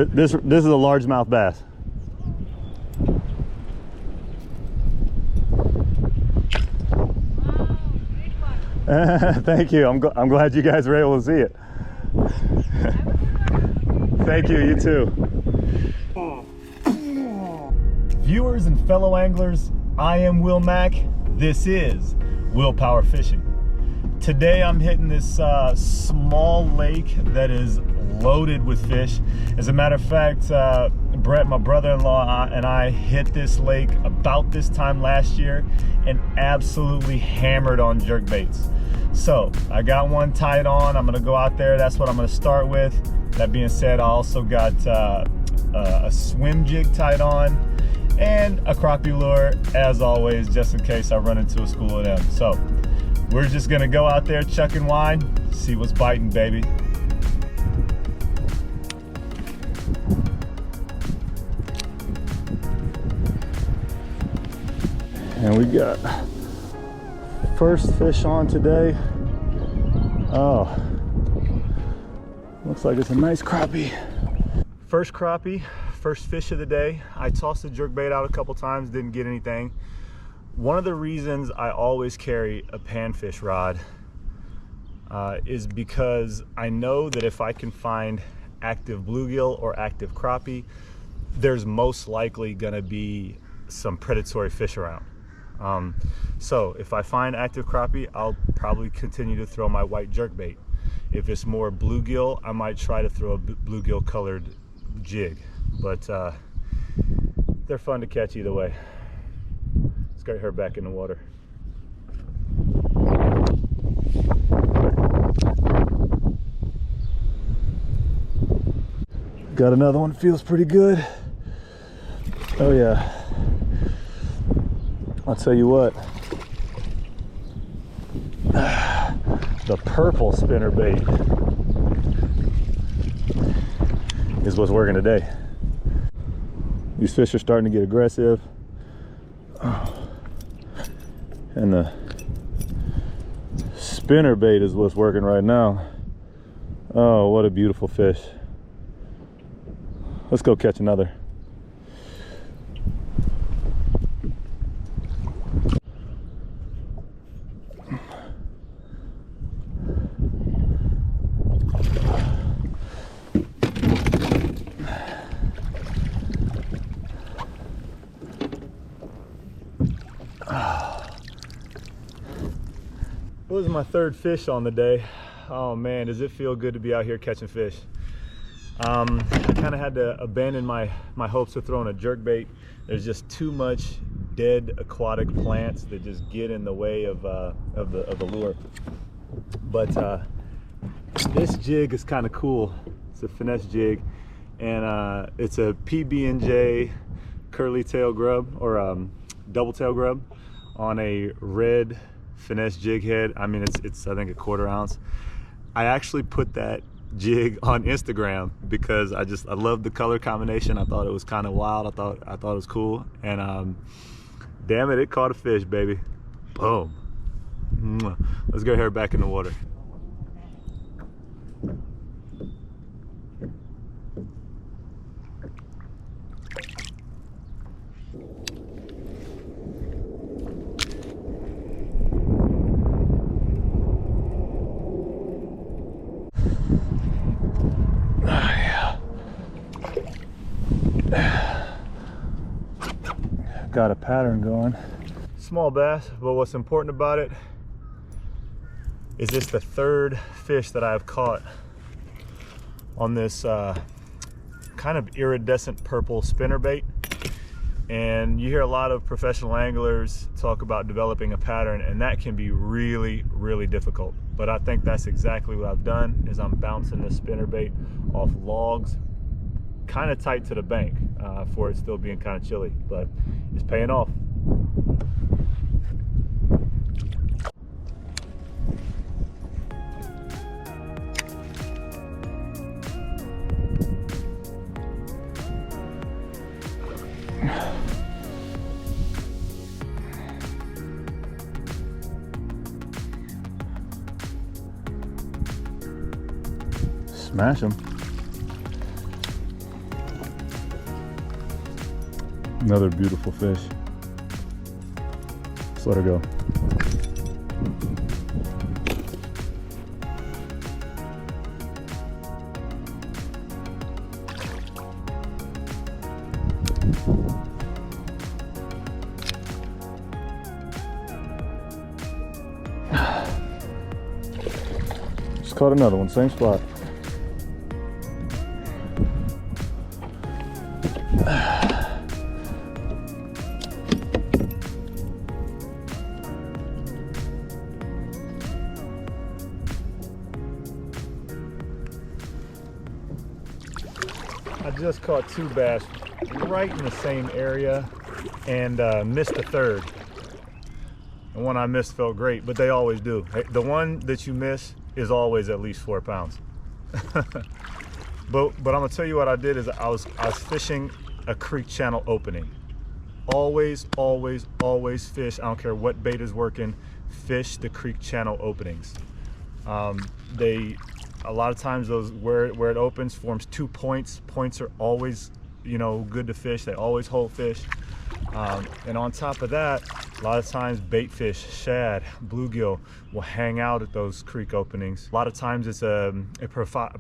This is a largemouth bass. Thank you. I'm glad you guys were able to see it. Thank you. You too. Viewers and fellow anglers, I am Will Mack. This is Willpower Fishing. Today I'm hitting this small lake that is loaded with fish. As a matter of fact, Brett, my brother-in-law, and I hit this lake about this time last year and absolutely hammered on jerkbaits. So I got one tied on. I'm gonna go out there. That's what I'm gonna start with. That being said, I also got a swim jig tied on and a crappie lure, as always, just in case I run into a school of them. So we're just gonna go out there, chuck and wind, see what's biting, baby. And we got first fish on today. Oh, looks like it's a nice crappie. First crappie, first fish of the day. I tossed the jerkbait out a couple times, didn't get anything. One of the reasons I always carry a panfish rod is because I know that if I can find active bluegill or active crappie, there's most likely gonna be some predatory fish around. So if I find active crappie, I'll probably continue to throw my white jerkbait. If it's more bluegill, I might try to throw a bluegill colored jig, but they're fun to catch either way. Let's get her back in the water. Got another one, feels pretty good. Oh yeah. I'll tell you what, the purple spinnerbait is what's working today. These fish are starting to get aggressive. And the spinnerbait is what's working right now. Oh, what a beautiful fish. Let's go catch another. This is my third fish on the day. Oh man, does it feel good to be out here catching fish. I kind of had to abandon my hopes of throwing a jerkbait. There's just too much dead aquatic plants that just get in the way of the lure. But this jig is kind of cool. It's a finesse jig, and it's a PB&J curly tail grub, or double tail grub on a red finesse jig head. I mean, it's I think a 1/4 ounce. I actually put that jig on Instagram because I love the color combination. I thought it was kind of wild. I thought it was cool, and damn it, it caught a fish, baby. Boom. Let's get her back in the water. Got a pattern going. Small bass, but what's important about it is this the third fish that I've caught on this kind of iridescent purple spinnerbait. And you hear a lot of professional anglers talk about developing a pattern, and that can be really, really difficult. But I think that's exactly what I've done, is I'm bouncing this spinnerbait off logs kind of tight to the bank for it still being kind of chilly, but it's paying off. Smash them. Another beautiful fish. Let's let her go. Just caught another one, same spot. I just caught two bass right in the same area and missed the third. The one I missed felt great, but they always do. The one that you miss is always at least 4 pounds. But I'm gonna tell you what I did is I was fishing a creek channel opening. Always fish. I don't care what bait is working. Fish the creek channel openings. A lot of times those where it opens forms 2 points. Points are always, you know, good to fish. They always hold fish. And on top of that, a lot of times bait fish, shad, bluegill will hang out at those creek openings. A lot of times it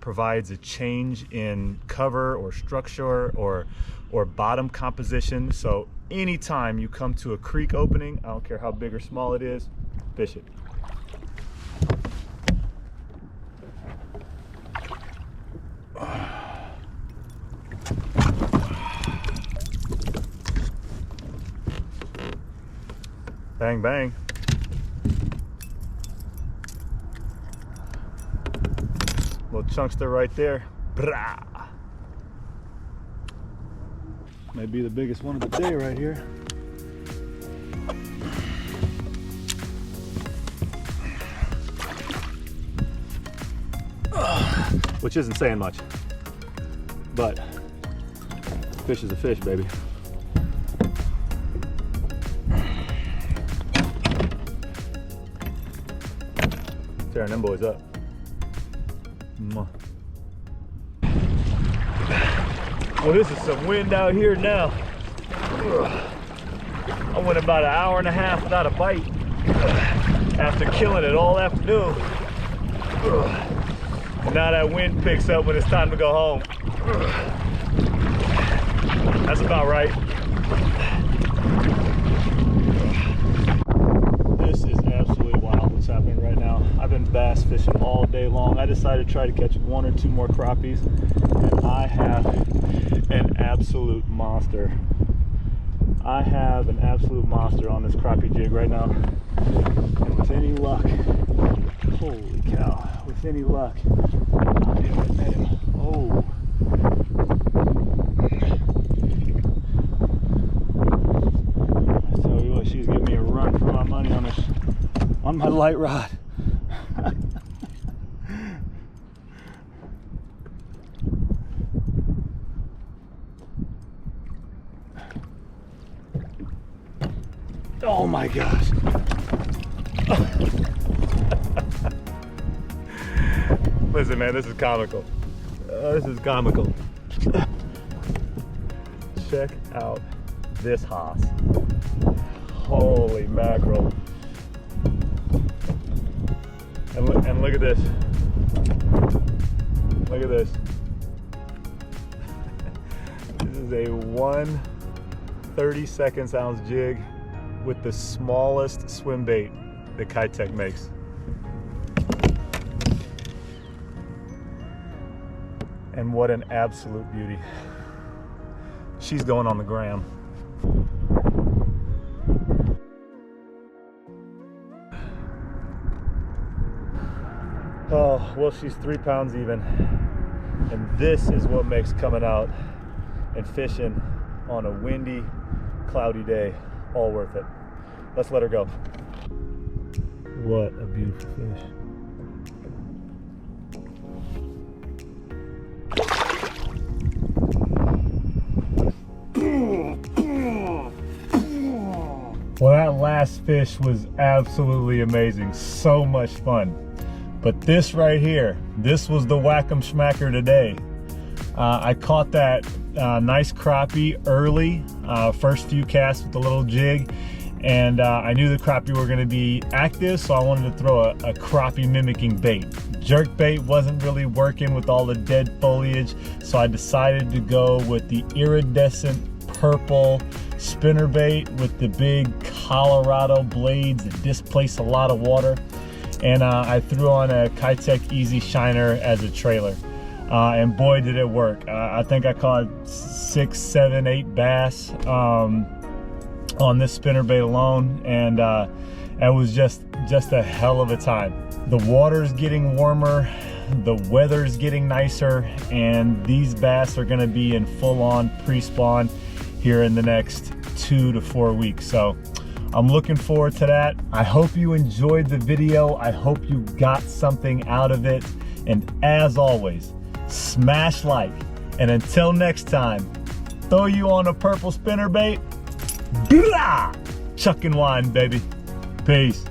provides a change in cover or structure or bottom composition. So anytime you come to a creek opening, I don't care how big or small it is, fish it. Bang, bang. Little chunkster right there. Brah. May be the biggest one of the day right here. Which isn't saying much, but fish is a fish, baby. Tearing them boys up. Well, this is some wind out here now. I went about an hour and a half without a bite after killing it all afternoon. And now that wind picks up when it's time to go home. That's about right. This is absolutely wild what's happening right now. I've been bass fishing all day long. I decided to try to catch 1 or 2 more crappies, and I have an absolute monster. I have an absolute monster on this crappie jig right now. And with any luck, holy cow, with any luck, I didn't met him. Oh. I tell you what, she's giving me a run for my money on this, on my light rod. Oh my gosh. Listen, man, this is comical. This is comical. Check out this hoss. Holy mackerel. And look at this. Look at this. This is a 1/32 ounce jig with the smallest swim bait that Keitech makes. And what an absolute beauty. She's going on the gram. Oh, well, she's 3 pounds even. And this is what makes coming out and fishing on a windy, cloudy day all worth it. Let's let her go. What a beautiful fish. Well, that last fish was absolutely amazing. So much fun. But this right here, this was the whack-em schmacker today. I caught that nice crappie early, first few casts with the little jig. And I knew the crappie were going to be active, so I wanted to throw a crappie mimicking bait. Jerk bait wasn't really working with all the dead foliage, so I decided to go with the iridescent purple spinner bait with the big Colorado blades that displace a lot of water. And I threw on a Keitech Easy Shiner as a trailer. And boy, did it work. I think I caught 6, 7, 8 bass on this spinnerbait alone, and it was just a hell of a time. The water's getting warmer, the weather's getting nicer, and these bass are going to be in full-on pre-spawn here in the next 2 to 4 weeks. So I'm looking forward to that. I hope you enjoyed the video. I hope you got something out of it, and as always, smash like, and until next time, throw you on a purple spinnerbait. Blah! Chuck and wine, baby. Peace.